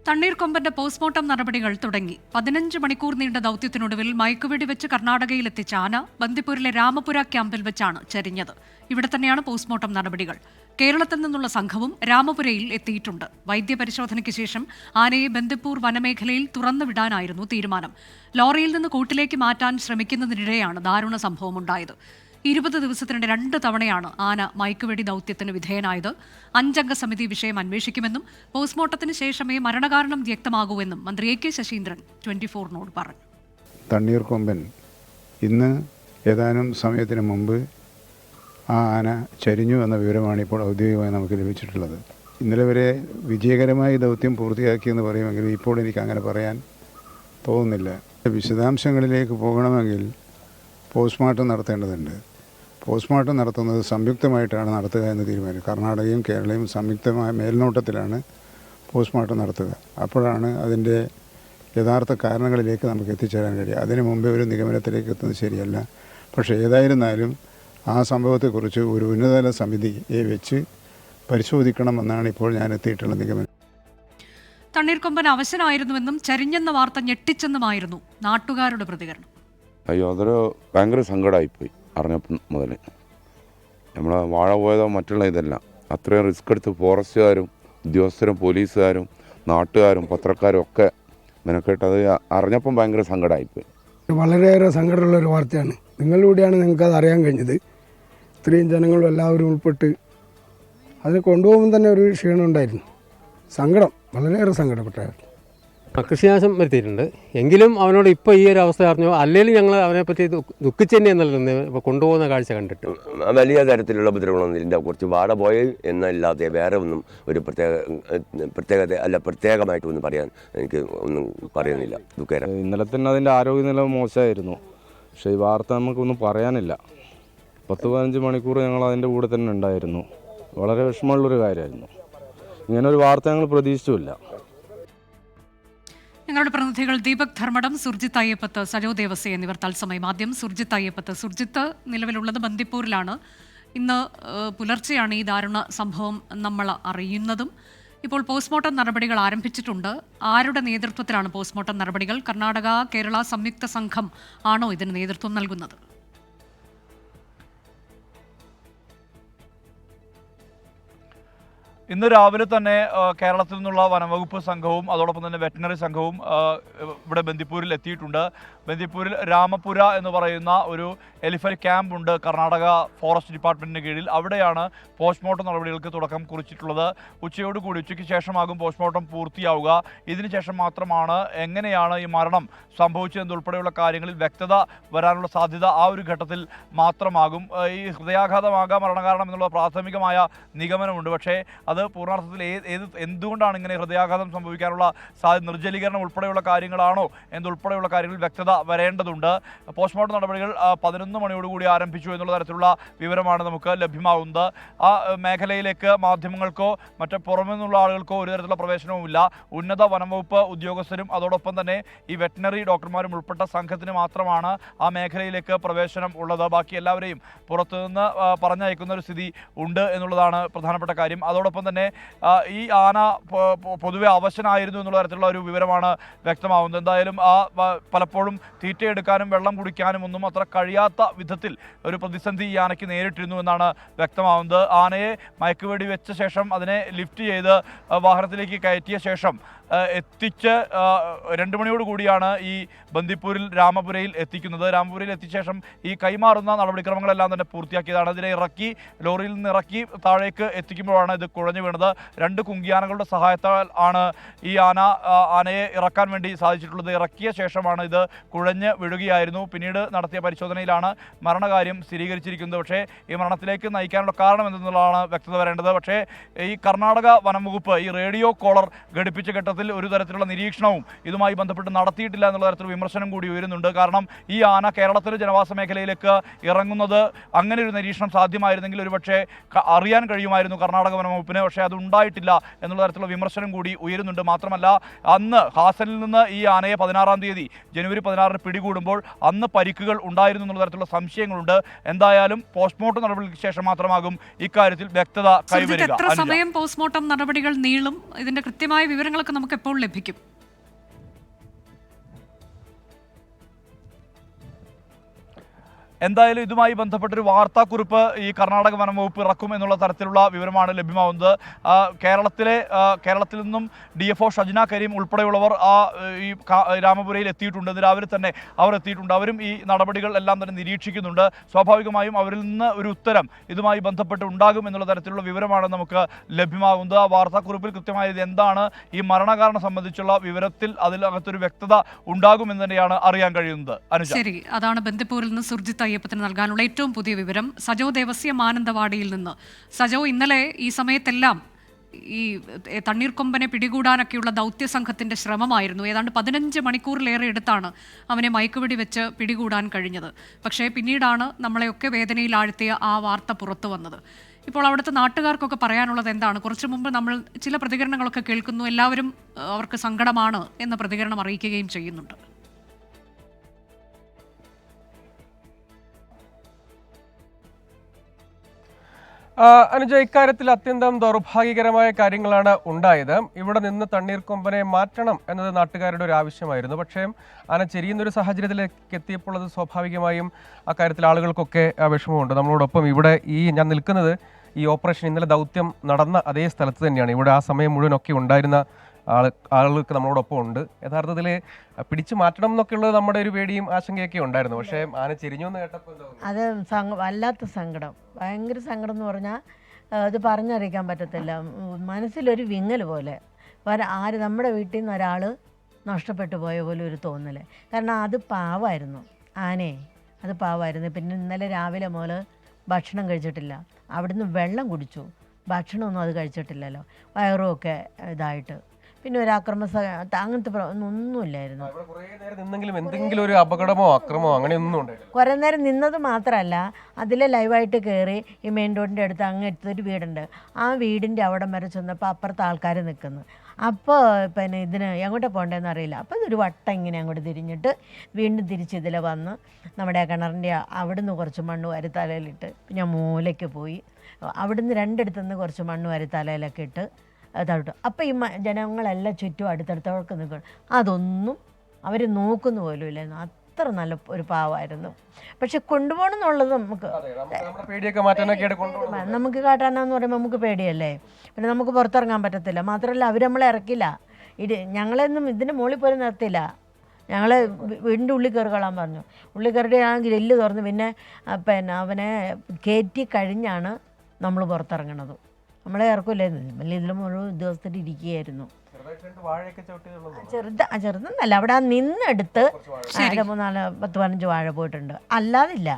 തണ്ണീർക്കൊമ്പന്റെ postmortem നടപടികൾ തുടങ്ങി. 15 മണിക്കൂർ നീണ്ട ദൌത്യത്തിനൊടുവിൽ മയക്കുവെടി വെച്ച് കർണാടകയിലെത്തിച്ച ആന ബന്ദിപ്പൂരിലെ രാമപുര ക്യാമ്പിൽ വെച്ചാണ് ചരിഞ്ഞത്. ഇവിടെ തന്നെയാണ് പോസ്റ്റ്മോർട്ടം നടപടികൾ. കേരളത്തിൽ നിന്നുള്ള സംഘവും രാമപുരയിൽ എത്തിയിട്ടുണ്ട്. വൈദ്യപരിശോധനയ്ക്ക് ശേഷം ആനയെ ബന്ദിപ്പൂർ വനമേഖലയിൽ തുറന്നുവിടാനായിരുന്നു തീരുമാനം. ലോറിയിൽ നിന്ന് കൂട്ടിലേക്ക് മാറ്റാൻ ശ്രമിക്കുന്നതിനിടെയാണ് ദാരുണ സംഭവമുണ്ടായത്. 20 ദിവസത്തിനിടെ 2 തവണയാണ് ആന മയക്കുവെടി ദൌത്യത്തിന് വിധേയനായത്. 5 അംഗ സമിതി വിഷയം അന്വേഷിക്കുമെന്നും പോസ്റ്റ്മോർട്ടത്തിന് ശേഷമേ മരണകാരണം വ്യക്തമാകൂവെന്നും മന്ത്രി എ കെ ശശീന്ദ്രൻ 24-നോട് പറഞ്ഞു. തണ്ണീർക്കൊമ്പൻ ഇന്ന് ഏതാനും സമയത്തിന് മുമ്പ് ആ ആന ചരിഞ്ഞു എന്ന വിവരമാണ് ഇപ്പോൾ ഔദ്യോഗികമായി നമുക്ക് ലഭിച്ചിട്ടുള്ളത്. ഇന്നലെ വരെ വിജയകരമായി ദൗത്യം പൂർത്തിയാക്കിയെന്ന് പറയുമെങ്കിൽ ഇപ്പോൾ എനിക്ക് അങ്ങനെ പറയാൻ തോന്നുന്നില്ല. വിശദാംശങ്ങളിലേക്ക് പോകണമെങ്കിൽ പോസ്റ്റ്മോർട്ടം നടത്തേണ്ടതുണ്ട്. പോസ്റ്റ്മോർട്ടം നടത്തുന്നത് സംയുക്തമായിട്ടാണ് നടത്തുക എന്ന് തീരുമാനം. കർണാടകയും കേരളയും സംയുക്തമായ മേൽനോട്ടത്തിലാണ് പോസ്റ്റ്മോർട്ടം നടത്തുക. അപ്പോഴാണ് അതിൻ്റെ യഥാർത്ഥ കാരണങ്ങളിലേക്ക് നമുക്ക് എത്തിച്ചേരാൻ കഴിയുക. അതിനു മുമ്പേ ഒരു നിഗമനത്തിലേക്ക് എത്തുന്നത് ശരിയല്ല. പക്ഷേ ഏതായിരുന്നാലും ആ സംഭവത്തെക്കുറിച്ച് ഒരു ഉന്നതതല സമിതിയെ വെച്ച് പരിശോധിക്കണമെന്നാണ് ഇപ്പോൾ ഞാൻ എത്തിയിട്ടുള്ള നിഗമനം. തണ്ണീർക്കൊമ്പൻ അവശനായിരുന്നുവെന്നും ചരിഞ്ഞെന്ന വാർത്ത ഞെട്ടിച്ചെന്നുമായിരുന്നു നാട്ടുകാരുടെ പ്രതികരണം. അയ്യോ, അതൊരു ഭയങ്കര സങ്കടമായിപ്പോയി. അറിഞ്ഞപ്പം മുതൽ നമ്മളെ വാഴ പോയതോ മറ്റുള്ള ഇതല്ല. അത്രയും റിസ്ക് എടുത്ത് ഫോറസ്റ്റുകാരും ഉദ്യോഗസ്ഥരും പോലീസുകാരും നാട്ടുകാരും പത്രക്കാരും ഒക്കെ മെനക്കെട്ടത് അറിഞ്ഞപ്പം ഭയങ്കര സങ്കടമായിപ്പോയി. വളരെയേറെ സങ്കടമുള്ളൊരു വാർത്തയാണ്. നിങ്ങളിലൂടെയാണ് നിങ്ങൾക്കത് അറിയാൻ കഴിഞ്ഞത്. ഇത്രയും ജനങ്ങളും എല്ലാവരും ഉൾപ്പെട്ട് അതിനെ കൊണ്ടുപോകുമ്പോൾ തന്നെ ഒരു ക്ഷീണം ഉണ്ടായിരുന്നു. സങ്കടം, വളരെയേറെ സങ്കടപ്പെട്ടായിരുന്നു. കൃഷിനാശം വരുത്തിയിട്ടുണ്ട്. എങ്കിലും അവനോട് ഇപ്പോൾ ഈ ഒരു അവസ്ഥ അറിഞ്ഞു. അല്ലെങ്കിൽ ഞങ്ങൾ അവനെപ്പറ്റി ദുഃഖിച്ച് തന്നെ എന്നല്ല ഇപ്പോൾ കൊണ്ടുപോകുന്ന കാഴ്ച കണ്ടിട്ട് വലിയ തരത്തിലുള്ള ഉപദ്രവങ്ങളൊന്നും ഇതിൻ്റെ കുറച്ച് വാട പോയ എന്നല്ലാതെ വേറെ ഒന്നും ഒരു പ്രത്യേകമായിട്ടൊന്നും പറയാൻ എനിക്ക് ഒന്നും പറയുന്നില്ല. ദുഃഖകരം. ഇന്നലെ തന്നെ അതിൻ്റെ ആരോഗ്യനില മോശമായിരുന്നു. പക്ഷേ ഈ വാർത്ത നമുക്കൊന്നും പറയാനില്ല. 10-15 മണിക്കൂർ ഞങ്ങൾ അതിൻ്റെ കൂടെ തന്നെ ഉണ്ടായിരുന്നു. വളരെ വിഷമമുള്ളൊരു കാര്യമായിരുന്നു. ഇങ്ങനൊരു വാർത്ത ഞങ്ങൾ പ്രതീക്ഷിച്ചില്ല. ഞങ്ങളുടെ പ്രതിനിധികൾ ദീപക് ധർമ്മടം, സുർജിത്ത് അയ്യപ്പത്ത്, സജോ ദേവസി എന്നിവർ തത്സമയം. ആദ്യം സുർജിത്ത് അയ്യപ്പത്ത്. സുർജിത്ത്, നിലവിലുള്ളത് ബന്ദിപ്പൂരിലാണ്. ഇന്ന് പുലർച്ചെയാണ് ഈ ദാരുണ സംഭവം നമ്മൾ അറിയുന്നതും. ഇപ്പോൾ പോസ്റ്റ്മോർട്ടം നടപടികൾ ആരംഭിച്ചിട്ടുണ്ട്. ആരുടെ നേതൃത്വത്തിലാണ് പോസ്റ്റ്മോർട്ടം നടപടികൾ? കർണാടക കേരള സംയുക്ത സംഘം ആണോ ഇതിന് നേതൃത്വം നൽകുന്നത്? ഇന്ന് രാവിലെ തന്നെ കേരളത്തിൽ നിന്നുള്ള വനംവകുപ്പ് സംഘവും അതോടൊപ്പം തന്നെ വെറ്റിനറി സംഘവും ഇവിടെ ബന്ദിപ്പൂരിൽ എത്തിയിട്ടുണ്ട്. ബന്ദിപ്പൂരിൽ രാമപുര എന്ന് പറയുന്ന ഒരു എലിഫന്റ് ക്യാമ്പ് ഉണ്ട് കർണാടക ഫോറസ്റ്റ് ഡിപ്പാർട്ട്മെൻറ്റിന് കീഴിൽ. അവിടെയാണ് പോസ്റ്റ്മോർട്ടം നടപടികൾക്ക് തുടക്കം കുറിച്ചിട്ടുള്ളത്. ഉച്ചയ്ക്ക് ശേഷമാകും പോസ്റ്റ്മോർട്ടം പൂർത്തിയാവുക. ഇതിനുശേഷം മാത്രമാണ് എങ്ങനെയാണ് ഈ മരണം സംഭവിച്ചതെന്നുൾപ്പെടെയുള്ള കാര്യങ്ങളിൽ വ്യക്തത വരാനുള്ള സാധ്യത ആ ഒരു ഘട്ടത്തിൽ മാത്രമാകും. ഈ ഹൃദയാഘാതമാകാം മരണകാരണം എന്നുള്ള പ്രാഥമികമായ നിഗമനമുണ്ട്. പക്ഷേ അത് പൂർണ്ണാർത്ഥത്തിൽ എന്തുകൊണ്ടാണ് ഇങ്ങനെ ഹൃദയാഘാതം സംഭവിക്കാനുള്ള സാധ്യത, നിർജ്ജലീകരണം ഉൾപ്പെടെയുള്ള കാര്യങ്ങളാണോ എന്നുൾപ്പെടെയുള്ള കാര്യങ്ങളിൽ വ്യക്തത വരേണ്ടതുണ്ട്. പോസ്റ്റ്മോർട്ടം നടപടികൾ 11 മണിയോടുകൂടി ആരംഭിച്ചു എന്നുള്ള തരത്തിലുള്ള വിവരമാണ് നമുക്ക് ലഭ്യമാകുന്നത്. ആ മേഖലയിലേക്ക് മാധ്യമങ്ങൾക്കോ മറ്റ് പുറമെ നിന്നുള്ള ആളുകൾക്കോ ഒരു തരത്തിലുള്ള പ്രവേശനവുമില്ല. ഉന്നത വനംവകുപ്പ് ഉദ്യോഗസ്ഥരും അതോടൊപ്പം തന്നെ ഈ വെറ്റിനറി ഡോക്ടർമാരും ഉൾപ്പെട്ട സംഘത്തിന് മാത്രമാണ് ആ മേഖലയിലേക്ക് പ്രവേശനം ഉള്ളത്. ബാക്കി എല്ലാവരെയും പുറത്തുനിന്ന് പറഞ്ഞയക്കുന്ന ഒരു സ്ഥിതി ഉണ്ട് എന്നുള്ളതാണ് പ്രധാനപ്പെട്ട കാര്യം. അതോടൊപ്പം തന്നെ ഈ ആന പൊതുവെ അവശനായിരുന്നു എന്നുള്ള തരത്തിലുള്ള ഒരു വിവരമാണ് വ്യക്തമാവുന്നത്. എന്തായാലും പലപ്പോഴും തീറ്റയെടുക്കാനും വെള്ളം കുടിക്കാനും ഒന്നും അത്ര കഴിയാത്ത വിധത്തിൽ ഒരു പ്രതിസന്ധി ഈ ആനയ്ക്ക് നേരിട്ടിരുന്നു എന്നാണ് വ്യക്തമാവുന്നത്. ആനയെ മയക്കുവെടി വെച്ച ശേഷം അതിനെ ലിഫ്റ്റ് ചെയ്ത് വാഹനത്തിലേക്ക് കയറ്റിയ ശേഷം എത്തിച്ച് 2 മണിയോടുകൂടിയാണ് ഈ ബന്ദിപ്പൂരിൽ രാമപുരയിൽ എത്തിക്കുന്നത്. രാമപുരയിൽ എത്തിയ ശേഷം ഈ കൈമാറുന്ന നടപടിക്രമങ്ങളെല്ലാം തന്നെ പൂർത്തിയാക്കിയതാണ്. ഇതിനെ ഇറക്കി, ലോറിയിൽ നിന്ന് ഇറക്കി താഴേക്ക് എത്തിക്കുമ്പോഴാണ് ഇത് കുഴഞ്ഞു വീണത്. 2 കുങ്കിയാനകളുടെ സഹായത്താൽ ആണ് ഈ ആനയെ ഇറക്കാൻ വേണ്ടി സാധിച്ചിട്ടുള്ളത്. ഇറക്കിയ ശേഷമാണ് ഇത് കുഴഞ്ഞ് വീഴുകയായിരുന്നു. പിന്നീട് നടത്തിയ പരിശോധനയിലാണ് മരണകാര്യം സ്ഥിരീകരിച്ചിരിക്കുന്നത്. പക്ഷേ ഈ മരണത്തിലേക്ക് നയിക്കാനുള്ള കാരണം എന്തെന്നുള്ളതാണ് വ്യക്തത വരേണ്ടത്. പക്ഷേ ഈ കർണാടക വനംവകുപ്പ് ഈ റേഡിയോ കോളർ ഘടിപ്പിച്ച ഘട്ടത്തിൽ ഒരു തരത്തിലുള്ള നിരീക്ഷണവും ഇതുമായി ബന്ധപ്പെട്ട് നടത്തിയിട്ടില്ല എന്നുള്ള തരത്തിലുള്ള വിമർശനം കൂടി ഉയരുന്നുണ്ട്. കാരണം ഈ ആന കേരളത്തിലെ ജനവാസ മേഖലയിലേക്ക് ഇറങ്ങുന്നത് അങ്ങനെ ഒരു നിരീക്ഷണം സാധ്യമായിരുന്നെങ്കിൽ ഒരുപക്ഷെ അറിയാൻ കഴിയുമായിരുന്നു കർണാടക വനംവകുപ്പിന്. പക്ഷേ അത് ഉണ്ടായിട്ടില്ല എന്നുള്ള തരത്തിലുള്ള വിമർശനം കൂടി ഉയരുന്നുണ്ട്. മാത്രമല്ല, അന്ന് ഹാസനിൽ നിന്ന് ഈ ആനയെ 16-ാം തീയതി ജനുവരി 16-ന് പിടികൂടുമ്പോൾ അന്ന് പരിക്കുകൾ ഉണ്ടായിരുന്നു എന്നുള്ള തരത്തിലുള്ള സംശയങ്ങളുണ്ട്. എന്തായാലും പോസ്റ്റ്മോർട്ടം നടപടിക്ക് ശേഷം മാത്രമാകും ഇക്കാര്യത്തിൽ വ്യക്തത കൈവരിക. എത്ര സമയം പോസ്റ്റ്മോർട്ടം നടപടികൾ നീളും? ഇതിന്റെ കൃത്യമായ വിവരങ്ങളൊക്കെ നമുക്ക് എപ്പോൾ ലഭിക്കും? എന്തായാലും ഇതുമായി ബന്ധപ്പെട്ടൊരു വാർത്താക്കുറിപ്പ് ഈ കർണാടക വനം വകുപ്പ് ഇറക്കും എന്നുള്ള തരത്തിലുള്ള വിവരമാണ് ലഭ്യമാവുന്നത്. കേരളത്തിൽ നിന്നും DFO ഷജ്ന കരീം ഉൾപ്പെടെയുള്ളവർ ഈ രാമപുരയിൽ എത്തിയിട്ടുണ്ട്. ഇന്ന് രാവിലെ തന്നെ അവർ എത്തിയിട്ടുണ്ട്. അവരും ഈ നടപടികൾ എല്ലാം തന്നെ നിരീക്ഷിക്കുന്നുണ്ട്. സ്വാഭാവികമായും അവരിൽ നിന്ന് ഒരു ഉത്തരം ഇതുമായി ബന്ധപ്പെട്ട് ഉണ്ടാകും എന്നുള്ള തരത്തിലുള്ള വിവരമാണ് നമുക്ക് ലഭ്യമാകുന്നത്. ആ വാർത്താക്കുറിപ്പിൽ കൃത്യമായത് എന്താണ് ഈ മരണകാരണം സംബന്ധിച്ചുള്ള വിവരത്തിൽ അതിനകത്തൊരു വ്യക്തത ഉണ്ടാകുമെന്ന് തന്നെയാണ് അറിയാൻ കഴിയുന്നത്. അനുജ, ശരി, അതാണ് ബന്ദിപ്പൂരിൽ നിന്ന് സുർജിത്ത് അയ്യപ്പത്തിന് നൽകാനുള്ള ഏറ്റവും പുതിയ വിവരം. സജോ ദേവസ്യ മാനന്തവാടിയിൽ നിന്ന്. സജോ, ഇന്നലെ ഈ സമയത്തെല്ലാം ഈ തണ്ണീർക്കൊമ്പനെ പിടികൂടാനൊക്കെയുള്ള ദൗത്യസംഘത്തിന്റെ ശ്രമമായിരുന്നു. ഏതാണ്ട് 15 മണിക്കൂറിലേറെ എടുത്താണ് അവനെ മയക്കുവെടി വെച്ച് പിടികൂടാൻ കഴിഞ്ഞത്. പക്ഷേ പിന്നീടാണ് നമ്മളെയൊക്കെ വേദനയിലാഴ്ത്തിയ ആ വാർത്ത പുറത്തു വന്നത്. ഇപ്പോൾ അവിടുത്തെ നാട്ടുകാർക്കൊക്കെ പറയാനുള്ളത് എന്താണ്? കുറച്ചു മുമ്പ് നമ്മൾ ചില പ്രതികരണങ്ങളൊക്കെ കേൾക്കുന്നു. എല്ലാവരും അവർക്ക് സങ്കടമാണ് എന്ന പ്രതികരണം അറിയിക്കുകയും ചെയ്യുന്നുണ്ട്. അനുജ, ഇക്കാര്യത്തിൽ അത്യന്തം ദൗർഭാഗ്യകരമായ കാര്യങ്ങളാണ് ഉണ്ടായത്. ഇവിടെ നിന്ന് തണ്ണീർക്കൊമ്പനെ മാറ്റണം എന്നത് നാട്ടുകാരുടെ ഒരു ആവശ്യമായിരുന്നു. പക്ഷേ ആന ചെരിയുന്നൊരു സാഹചര്യത്തിലേക്ക് എത്തിയപ്പോൾ അത് സ്വാഭാവികമായും അക്കാര്യത്തിൽ ആളുകൾക്കൊക്കെ വിഷമമുണ്ട്. നമ്മളോടൊപ്പം ഇവിടെ ഞാൻ നിൽക്കുന്നത് ഈ ഓപ്പറേഷൻ ഇന്നലെ ദൗത്യം നടന്ന അതേ സ്ഥലത്ത് തന്നെയാണ്. ഇവിടെ ആ സമയം മുഴുവനൊക്കെ ഉണ്ടായിരുന്ന ആളുകൾക്ക് നമ്മളോടൊപ്പം ഉണ്ട്. യഥാർത്ഥത്തിൽ പിടിച്ചു മാറ്റണം എന്നൊക്കെയുള്ളത് നമ്മുടെ ഒരു പേടിയും ആശങ്കയൊക്കെ ഉണ്ടായിരുന്നു. പക്ഷേ ആന ചെരിഞ്ഞു എന്ന് കേട്ടപ്പോൾ അത് വല്ലാത്ത സങ്കടം, ഭയങ്കര സങ്കടം എന്ന് പറഞ്ഞാൽ അത് പറഞ്ഞറിയിക്കാൻ പറ്റത്തില്ല. മനസ്സിലൊരു വിങ്ങൽ പോലെ നമ്മുടെ വീട്ടിൽ നിന്ന് ഒരാൾ നഷ്ടപ്പെട്ടു പോയ പോലെ ഒരു തോന്നൽ. കാരണം അത് പാവമായിരുന്നു, അത് പാവമായിരുന്നു. പിന്നെ ഇന്നലെ രാവിലെ മുതൽ ഭക്ഷണം കഴിച്ചിട്ടില്ല, അവിടുന്ന് വെള്ളം കുടിച്ചു, ഭക്ഷണമൊന്നും അത് കഴിച്ചിട്ടില്ലല്ലോ, വയറുമൊക്കെ ഇതായിട്ട്. പിന്നെ ഒരു അങ്ങനത്തെ ഒന്നുമില്ലായിരുന്നു. എന്തെങ്കിലും ഒരു അപകടമോ അക്രമോ അങ്ങനെയൊന്നും ഉണ്ടായില്ല. കുറേ നേരം നിന്നത് മാത്രമല്ല, അതിലെ ലൈവായിട്ട് കയറി ഈ മെയിൻ റോഡിൻ്റെ അടുത്ത് അങ്ങ് എടുത്തൊരു വീടുണ്ട്. ആ വീടിൻ്റെ അവിടം വരെ ചെന്നപ്പോൾ അപ്പുറത്ത് ആൾക്കാർ നിൽക്കുന്നു. അപ്പോൾ പിന്നെ ഇതിന് എങ്ങോട്ട് പോകേണ്ടതെന്ന് അറിയില്ല. അപ്പോൾ ഇതൊരു വട്ടം ഇങ്ങനെ അങ്ങോട്ട് തിരിഞ്ഞിട്ട് വീണ്ടും തിരിച്ച് ഇതിൽ വന്ന് നമ്മുടെ കിണറിൻ്റെ അവിടുന്ന് കുറച്ച് മണ്ണ് വാരി തലയിലിട്ട് ഞാൻ മൂലയ്ക്ക് പോയി. അവിടുന്ന് രണ്ടിടത്തുനിന്ന് കുറച്ച് മണ്ണ് വാരി തലയിലൊക്കെ ഇട്ട് തവിട്ടു. അപ്പോൾ ഈ ജനങ്ങളെല്ലാം ചുറ്റും അടുത്തടുത്തവർക്ക് നിൽക്കണം. അതൊന്നും അവർ നോക്കുന്നു പോലും ഇല്ലായിരുന്നു. അത്ര നല്ല ഒരു പാവമായിരുന്നു. പക്ഷെ കൊണ്ടുപോകണം എന്നുള്ളത് നമുക്ക് കാട്ടാനാന്ന് പറയുമ്പോൾ നമുക്ക് പേടിയല്ലേ. പിന്നെ നമുക്ക് പുറത്തിറങ്ങാൻ പറ്റത്തില്ല. മാത്രമല്ല അവർ നമ്മളെ ഇറക്കില്ല. ഞങ്ങളെന്നും ഇതിൻ്റെ മുകളിൽ പോലും നിർത്തില്ല. ഞങ്ങൾ വീടിൻ്റെ ഉള്ളിൽ കയറിക്കൊള്ളാൻ പറഞ്ഞു. ഉള്ളിൽ കയറിയിട്ട് ഞാൻ ഗ്രില്ല് തുറന്ന് പിന്നെ അവനെ കയറ്റി കഴിഞ്ഞാണ് നമ്മൾ പുറത്തിറങ്ങണത്. നമ്മളെ ഇറക്കില്ലായിരുന്നു. ഇതിൽ മുഴുവൻ ഉദ്യോഗസ്ഥർ ഇരിക്കുകയായിരുന്നു. ചെറുതെന്നല്ല, അവിടെ നിന്നെടുത്ത് 10-15 വാഴ പോയിട്ടുണ്ട്. അല്ലാതില്ല,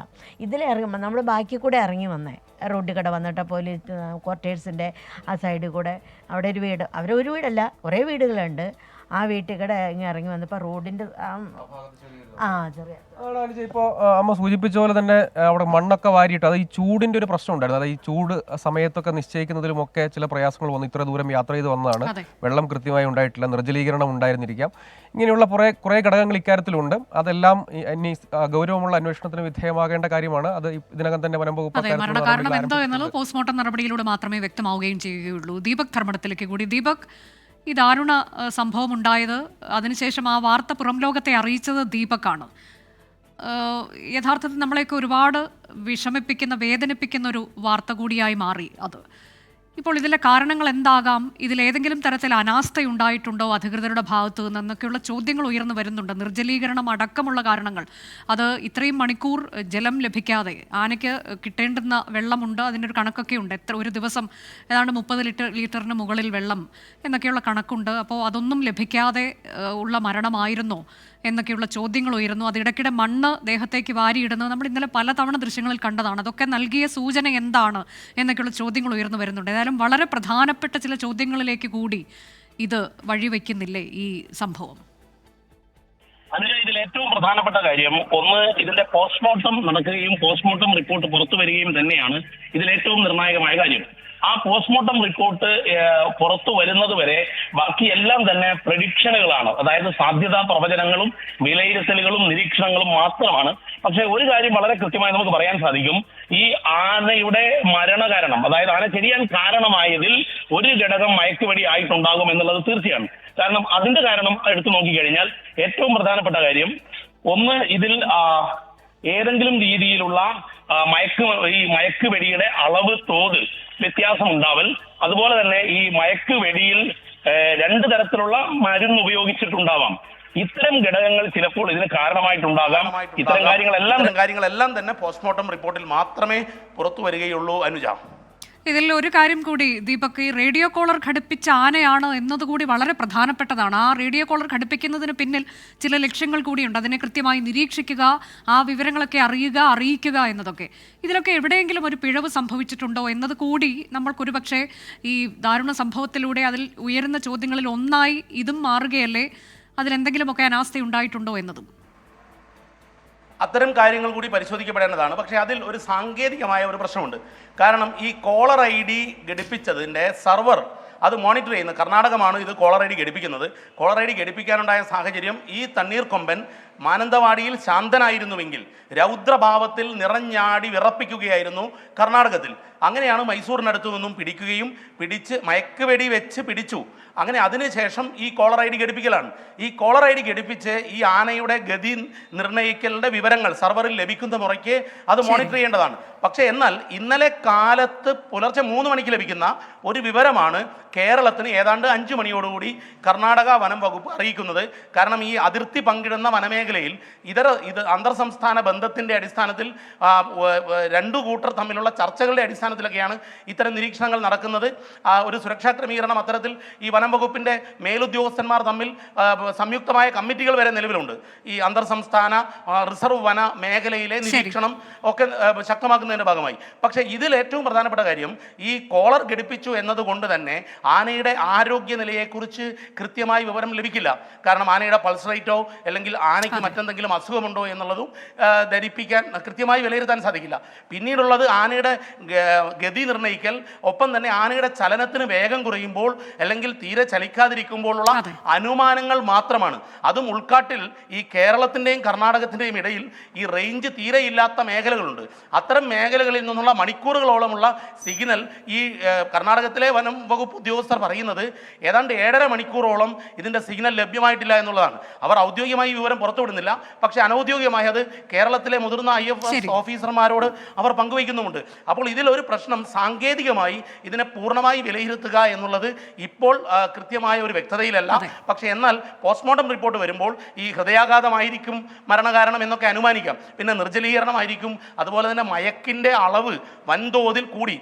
ഇതിലിറങ്ങുമ്പോൾ നമ്മൾ ബാക്കി കൂടെ ഇറങ്ങി വന്നേ. റോഡിൽ കൂടെ വന്നിട്ട് പോലീസ് ക്വാർട്ടേഴ്സിൻ്റെ ആ സൈഡിൽ കൂടെ അവിടെ ഒരു വീട്, അവരൊരു വീടല്ല കുറേ വീടുകളുണ്ട്. ആ വീട്ടിൽ കൂടെ ഇറങ്ങി വന്നപ്പോൾ റോഡിൻ്റെ ഇപ്പോൾ അമ്മ സൂചിപ്പിച്ച പോലെ തന്നെ അവിടെ മണ്ണൊക്കെ വാരിയിട്ട് അത് ഈ ചൂടിൻ്റെ ഒരു പ്രശ്നം ഉണ്ടായിരുന്നു. അത് ഈ ചൂട് സമയത്തൊക്കെ നിശ്ചയിക്കുന്നതിലുമൊക്കെ ചില പ്രയാസങ്ങൾ വന്നു. ഇത്ര ദൂരം യാത്ര ചെയ്ത് വന്നതാണ്, വെള്ളം കൃത്യമായി ഉണ്ടായിട്ടില്ല, നിർജ്ജലീകരണം ഉണ്ടായിരുന്നിരിക്കാം. ഇങ്ങനെയുള്ള കുറേ ഘടകങ്ങൾ ഇക്കാര്യത്തിലുണ്ട്. അതെല്ലാം ഇനി ഗൗരവമുള്ള അന്വേഷണത്തിന് വിധേയമാകേണ്ട കാര്യമാണ്. അത് ഇതിനകം തന്നെ വനം വകുപ്പ് മരണകാരണം എന്തോ എന്നുള്ളത് പോസ്റ്റ്മോർട്ടം നടപടിയിലൂടെ മാത്രമേ വ്യക്തമാവുകയും ചെയ്യുകയുള്ളൂ. ദീപക് ധർമ്മടത്തിലേക്ക് കൂടി. ദീപക്, ഈ ദാരുണ സംഭവം ഉണ്ടായത്, അതിനുശേഷം ആ വാർത്ത പുറം ലോകത്തെ അറിയിച്ചത് ദീപക്കാണ്. യഥാർത്ഥത്തിൽ നമ്മളെയൊക്കെ ഒരുപാട് വിഷമിപ്പിക്കുന്ന, വേദനിപ്പിക്കുന്ന ഒരു വാർത്ത കൂടിയായി മാറി അത്. ഇപ്പോൾ ഇതിലെ കാരണങ്ങൾ എന്താകാം? ഇതിലേതെങ്കിലും തരത്തിൽ അനാസ്ഥയുണ്ടായിട്ടുണ്ടോ അധികൃതരുടെ ഭാഗത്തു നിന്നൊക്കെയുള്ള ചോദ്യങ്ങൾ ഉയർന്നു വരുന്നുണ്ട്. നിർജ്ജലീകരണം അടക്കമുള്ള കാരണങ്ങൾ. അത് ഇത്രയും മണിക്കൂർ ജലം ലഭിക്കാതെ, ആനയ്ക്ക് കിട്ടേണ്ടുന്ന വെള്ളമുണ്ട്, അതിൻ്റെ ഒരു കണക്കൊക്കെ ഉണ്ട്. ഒരു ദിവസം ഏതാണ്ട് 30 ലിറ്ററിന് മുകളിൽ വെള്ളം എന്നൊക്കെയുള്ള കണക്കുണ്ട്. അപ്പോൾ അതൊന്നും ലഭിക്കാതെ ഉള്ള മരണമായിരുന്നോ എന്നൊക്കെയുള്ള ചോദ്യങ്ങൾ ഉയരുന്നു. അതിടയ്ക്കിടെ മണ്ണ് ദേഹത്തേക്ക് വാരിയിടുന്നത് നമ്മൾ ഇന്നലെ പലതവണ ദൃശ്യങ്ങളിൽ കണ്ടതാണ്. അതൊക്കെ നൽകിയ സൂചന എന്താണ് എന്നൊക്കെയുള്ള ചോദ്യങ്ങൾ ഉയർന്നു വരുന്നുണ്ട്. ഏതായാലും വളരെ പ്രധാനപ്പെട്ട ചില ചോദ്യങ്ങളിലേക്ക് കൂടി ഇത് വഴിവെക്കുന്നില്ലേ ഈ സംഭവം? ഇതിൽ ഏറ്റവും പ്രധാനപ്പെട്ട കാര്യം, ഒന്ന്, ഇതിന്റെ പോസ്റ്റ്മോർട്ടം നടക്കുകയും പോസ്റ്റ്മോർട്ടം റിപ്പോർട്ട് പുറത്തു വരികയും തന്നെയാണ് ഇതിലേറ്റവും നിർണായകമായ കാര്യം. ആ പോസ്റ്റ്മോർട്ടം റിപ്പോർട്ട് പുറത്തു വരുന്നത് വരെ ബാക്കിയെല്ലാം തന്നെ പ്രഡിക്ഷനുകളാണ്. അതായത് സാധ്യതാ പ്രവചനങ്ങളും വിലയിരുത്തലുകളും നിരീക്ഷണങ്ങളും മാത്രമാണ്. പക്ഷെ ഒരു കാര്യം വളരെ കൃത്യമായി നമുക്ക് പറയാൻ സാധിക്കും, ഈ ആനയുടെ മരണകാരണം, അതായത് ആന ചെരിയാൻ കാരണമായതിൽ ഒരു ഘടകം മയക്കുവെടി ആയിട്ടുണ്ടാകും എന്നുള്ളത് തീർച്ചയാണ്. കാരണം അതിന്റെ കാരണം എടുത്തു നോക്കിക്കഴിഞ്ഞാൽ ഏറ്റവും പ്രധാനപ്പെട്ട കാര്യം, ഒന്ന് ഇതിൽ ഏതെങ്കിലും രീതിയിലുള്ള മയക്കുവെടിയുടെ അളവ് തോത് വ്യത്യാസം ഉണ്ടാവൽ, അതുപോലെ തന്നെ ഈ മയക്കുവെടിയിൽ 2 തരത്തിലുള്ള മരുന്ന് ഉപയോഗിച്ചിട്ടുണ്ടാവാം. ഇത്തരം ഘടകങ്ങൾ ചിലപ്പോൾ ഇതിന് കാരണമായിട്ടുണ്ടാകാം. ഇത്തരം കാര്യങ്ങളെല്ലാം തന്നെ പോസ്റ്റ്മോർട്ടം റിപ്പോർട്ടിൽ മാത്രമേ പുറത്തു വരികയുള്ളൂ. അനുജ, ഇതിൽ ഒരു കാര്യം കൂടി ദീപക്, ഈ റേഡിയോ കോളർ ഘടിപ്പിച്ച ആനയാണ് എന്നതുകൂടി വളരെ പ്രധാനപ്പെട്ടതാണ്. ആ റേഡിയോ കോളർ ഘടിപ്പിക്കുന്നതിന് പിന്നിൽ ചില ലക്ഷ്യങ്ങൾ കൂടിയുണ്ട്. അതിനെ കൃത്യമായി നിരീക്ഷിക്കുക, ആ വിവരങ്ങളൊക്കെ അറിയിക്കുക എന്നതൊക്കെ. ഇതിലൊക്കെ എവിടെയെങ്കിലും ഒരു പിഴവ് സംഭവിച്ചിട്ടുണ്ടോ എന്നത് കൂടി നമ്മൾക്കൊരു പക്ഷേ ഈ ദാരുണ സംഭവത്തിലൂടെ അതിൽ ഉയരുന്ന ചോദ്യങ്ങളിൽ ഒന്നായി ഇതും മാറുകയല്ലേ, അതിലെന്തെങ്കിലുമൊക്കെ അനാസ്ഥ ഉണ്ടായിട്ടുണ്ടോ എന്നതും. അത്തരം കാര്യങ്ങൾ കൂടി പരിശോധിക്കപ്പെടേണ്ടതാണ്. പക്ഷേ അതിൽ ഒരു സാങ്കേതികമായ ഒരു പ്രശ്നമുണ്ട്. കാരണം ഈ കോളർ ID ഘടിപ്പിച്ചതിൻ്റെ സർവർ അത് മോണിറ്റർ ചെയ്യുന്ന കർണാടകമാണ് ഇത് കോളർ ID ഘടിപ്പിക്കുന്നത്. കോളർ ID ഘടിപ്പിക്കാനുണ്ടായ സാഹചര്യം, ഈ തണ്ണീർക്കൊമ്പൻ മാനന്തവാടിയിൽ ശാന്തനായിരുന്നുവെങ്കിൽ രൗദ്രഭാവത്തിൽ നിറഞ്ഞാടി വിറപ്പിക്കുകയായിരുന്നു കർണാടകത്തിൽ. അങ്ങനെയാണ് മൈസൂരിനടുത്തു നിന്നും പിടിച്ച് മയക്കുവെടി വെച്ച് പിടിച്ചു. അങ്ങനെ അതിനുശേഷം ഈ കോളർ ID ഘടിപ്പിക്കലാണ്. ഈ കോളർ ID ഘടിപ്പിച്ച് ഈ ആനയുടെ ഗതി നിർണ്ണയിക്കലിൻ്റെ വിവരങ്ങൾ സർവറിൽ ലഭിക്കുന്ന മുറയ്ക്ക് അത് മോണിറ്റർ ചെയ്യേണ്ടതാണ്. പക്ഷേ എന്നാൽ ഇന്നലെ കാലത്ത് പുലർച്ചെ 3 മണിക്ക് ലഭിക്കുന്ന ഒരു വിവരമാണ് കേരളത്തിന് ഏതാണ്ട് 5 മണിയോടുകൂടി കർണാടക വനം വകുപ്പ് അറിയിക്കുന്നത്. കാരണം ഈ അതിർത്തി പങ്കിടുന്ന വനമേഖലയിൽ ഇത് അന്തർ സംസ്ഥാന ബന്ധത്തിൻ്റെ അടിസ്ഥാനത്തിൽ 2 കൂട്ടർ തമ്മിലുള്ള ചർച്ചകളുടെ അടിസ്ഥാനത്തിലൊക്കെയാണ് ഇത്തരം നിരീക്ഷണങ്ങൾ നടക്കുന്നത്. ഒരു സുരക്ഷാ ക്രമീകരണം അത്തരത്തിൽ ഈ വനം വകുപ്പിൻ്റെ മേലുദ്യോഗസ്ഥന്മാർ തമ്മിൽ സംയുക്തമായ കമ്മിറ്റികൾ വരെ നിലവിലുണ്ട്. ഈ അന്തർ സംസ്ഥാന റിസർവ് വന മേഖലയിലെ നിരീക്ഷണം ഒക്കെ ശക്തമാക്കുന്നതിൻ്റെ ഭാഗമായി. പക്ഷേ ഇതിൽ ഏറ്റവും പ്രധാനപ്പെട്ട കാര്യം, ഈ കോളർ ഘടിപ്പിച്ചു എന്നതുകൊണ്ട് തന്നെ ആനയുടെ ആരോഗ്യനിലയെക്കുറിച്ച് കൃത്യമായി വിവരം ലഭിക്കില്ല. കാരണം ആനയുടെ പൾസ് റേറ്റോ അല്ലെങ്കിൽ ആനയ്ക്ക് മറ്റെന്തെങ്കിലും അസുഖമുണ്ടോ എന്നുള്ളതും ധരിപ്പിക്കാൻ കൃത്യമായി വിലയിരുത്താൻ സാധിക്കില്ല. പിന്നീടുള്ളത് ആനയുടെ ഗതി നിർണ്ണയിക്കൽ, ഒപ്പം തന്നെ ആനയുടെ ചലനത്തിന് വേഗം കുറയുമ്പോൾ അല്ലെങ്കിൽ തീരെ ചലിക്കാതിരിക്കുമ്പോഴുള്ള അനുമാനങ്ങൾ മാത്രമാണ്. അതും ഉൾക്കാട്ടിൽ ഈ കേരളത്തിൻ്റെയും കർണാടകത്തിൻ്റെയും ഇടയിൽ ഈ റേഞ്ച് തീരെ ഇല്ലാത്ത മേഖലകളുണ്ട്. അത്തരം മേഖലകളിൽ നിന്നുള്ള മണിക്കൂറുകളോളമുള്ള സിഗ്നൽ ഈ കർണാടകത്തിലെ വനം വകുപ്പ് ഉദ്യോഗസ്ഥർ പറയുന്നത് ഏതാണ്ട് 7.5 മണിക്കൂറോളം ഇതിൻ്റെ സിഗ്നൽ ലഭ്യമായിട്ടില്ല എന്നുള്ളതാണ്. അവർ ഔദ്യോഗികമായി വിവരം പുറത്തുവിടുന്നില്ല, പക്ഷേ അനൗദ്യോഗികമായി അത് കേരളത്തിലെ മുതിർന്ന IFS ഓഫീസർമാരോട് അവർ പങ്കുവയ്ക്കുന്നുമുണ്ട്. അപ്പോൾ ഇതിലൊരു പ്രശ്നം, സാങ്കേതികമായി ഇതിനെ പൂർണ്ണമായി വിലയിരുത്തുക എന്നുള്ളത് ഇപ്പോൾ കൃത്യമായ ഒരു വ്യക്തതയിലല്ല. പക്ഷേ എന്നാൽ പോസ്റ്റ്മോർട്ടം റിപ്പോർട്ട് വരുമ്പോൾ ഈ ഹൃദയാഘാതമായിരിക്കും മരണകാരണം എന്നൊക്കെ അനുമാനിക്കാം. പിന്നെ നിർജ്ജലീകരണമായിരിക്കും, അതുപോലെ തന്നെ മയക്കിൻ്റെ അളവ് വൻതോതിൽ കൂടി.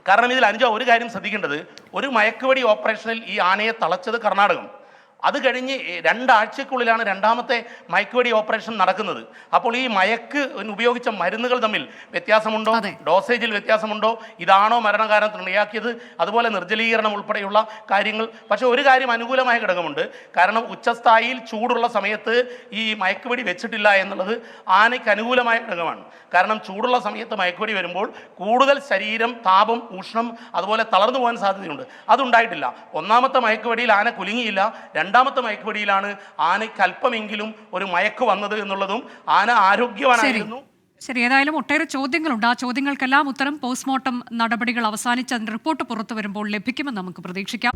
കാരണം ഇതിൽ ഒരു കാര്യം ശ്രദ്ധിക്കേണ്ടത്, ഒരു മയക്കുവെടി ഓപ്പറേഷനിൽ ഈ ആനയെ തളച്ചത് കർണാടകം. അത് കഴിഞ്ഞ് 2 ആഴ്ചക്കുള്ളിലാണ് രണ്ടാമത്തെ മയക്കുവെടി ഓപ്പറേഷൻ നടക്കുന്നത്. അപ്പോൾ ഈ മയക്ക് ഉപയോഗിച്ച മരുന്നുകൾ തമ്മിൽ വ്യത്യാസമുണ്ടോ, ഡോസേജിൽ വ്യത്യാസമുണ്ടോ, ഇതാണോ മരണകാരണം ഇടയാക്കിയത്, അതുപോലെ നിർജ്ജലീകരണം ഉൾപ്പെടെയുള്ള കാര്യങ്ങൾ. പക്ഷേ ഒരു കാര്യം അനുകൂലമായ ഘടകമുണ്ട്. കാരണം ഉച്ചസ്ഥായിയിൽ ചൂടുള്ള സമയത്ത് ഈ മയക്കുവെടി വെച്ചിട്ടില്ല എന്നുള്ളത് ആനയ്ക്ക് അനുകൂലമായ ഘടകമാണ്. കാരണം ചൂടുള്ള സമയത്ത് മയക്കുവെടി വരുമ്പോൾ കൂടുതൽ ശരീരം താപം, ഉഷ്ണം, അതുപോലെ തളർന്നു പോകാൻ സാധ്യതയുണ്ട്. അതുണ്ടായിട്ടില്ല. ഒന്നാമത്തെ മയക്കുവെടിയിൽ ആന കുലുങ്ങിയില്ല. രണ്ടാമത്തെ മയക്കുവെടിയിലാണ് ആനയ്ക്ക് അല്പമെങ്കിലും ഒരു മയക്ക് വന്നത് എന്നുള്ളതും ആന ആരോഗ്യവാനായിരുന്നു. ശരി, ഏതായാലും ഒട്ടേറെ ചോദ്യങ്ങളുണ്ട്. ആ ചോദ്യങ്ങൾക്കെല്ലാം ഉത്തരം പോസ്റ്റ്മോർട്ടം നടപടികൾ അവസാനിച്ച് അതിന്റെ റിപ്പോർട്ട് പുറത്തു വരുമ്പോൾ ലഭിക്കുമെന്ന് നമുക്ക് പ്രതീക്ഷിക്കാം.